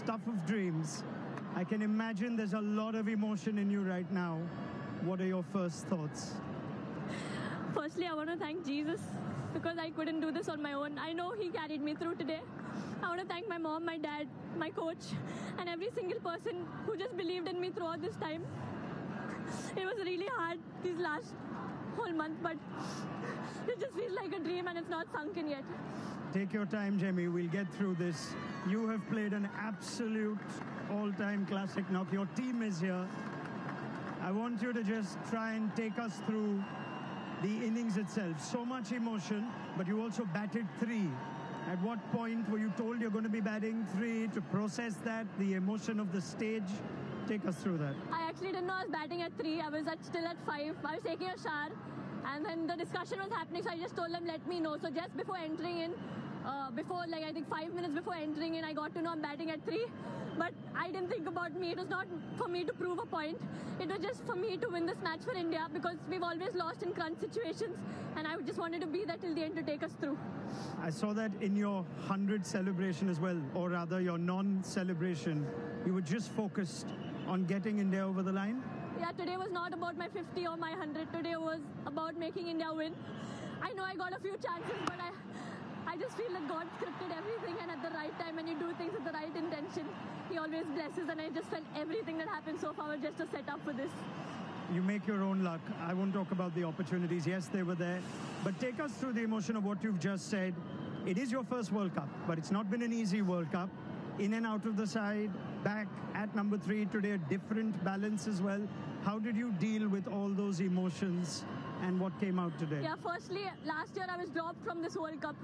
stuff of dreams. I can imagine there's a lot of emotion in you right now. What are your first thoughts? Firstly, I want to thank Jesus because I couldn't do this on my own. I know He carried me through today. I want to thank my mom, my dad, my coach, and every single person who just believed in me throughout this time. It was really hard these last whole month, but it just feels like a dream and it's not sunk in yet. Take your time, Jemi. We'll get through this. You have played an absolute all-time classic knock. Your team is here. I want you to just try and take us through the innings itself. So much emotion, but you also batted 3. At what point were you told you're going to be batting 3 to process that, the emotion of the stage? Take us through that. I actually didn't know I was batting at 3. I was still at 5. I was taking a shower, and then the discussion was happening, so I just told them, let me know. So just before entering in, I think 5 minutes before entering in, I got to know I'm batting at 3. But I didn't think about me. It was not for me to prove a point. It was just for me to win this match for India because we've always lost in crunch situations, and I just wanted to be there till the end to take us through. I saw that in your 100 celebration as well, or rather your non-celebration. You were just focused on getting India over the line. Yeah, today was not about my 50 or my 100. Today was about making India win. I know I got a few chances, but I just feel that God scripted everything, and at the right time, when you do things with the right intention, He always blesses, and I just felt everything that happened so far was just a setup for this. You make your own luck. I won't talk about the opportunities. Yes, they were there. But take us through the emotion of what you've just said. It is your first World Cup, but it's not been an easy World Cup. In and out of the side, back at number 3 today, a different balance as well. How did you deal with all those emotions and what came out today? Yeah, firstly, last year I was dropped from this World Cup.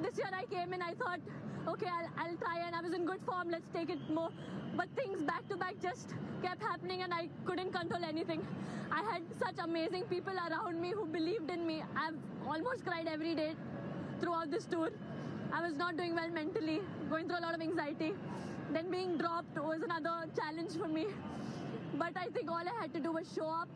This year I came in, I thought, okay, I'll try, and I was in good form, let's take it more. But things back to back just kept happening, and I couldn't control anything. I had such amazing people around me who believed in me. I've almost cried every day throughout this tour. I was not doing well mentally, going through a lot of anxiety. Then being dropped was another challenge for me. But I think all I had to do was show up,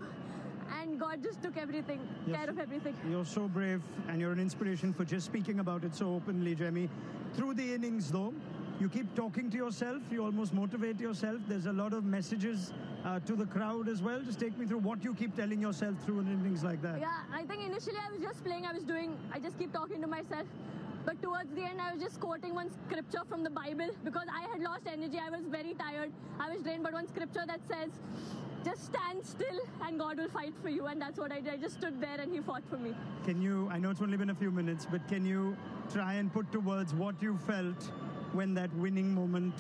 and God just took everything, care of everything. You're so brave, and you're an inspiration for just speaking about it so openly, Jemi. Through the innings, though, you keep talking to yourself. You almost motivate yourself. There's a lot of messages to the crowd as well. Just take me through what you keep telling yourself through an innings like that. Yeah, I think initially I was just playing. I just keep talking to myself. But towards the end, I was just quoting one scripture from the Bible because I had lost energy. I was very tired. I was drained. But one scripture that says, just stand still and God will fight for you. And that's what I did. I just stood there and He fought for me. Can you, I know it's only been a few minutes, but can you try and put to words what you felt when that winning moment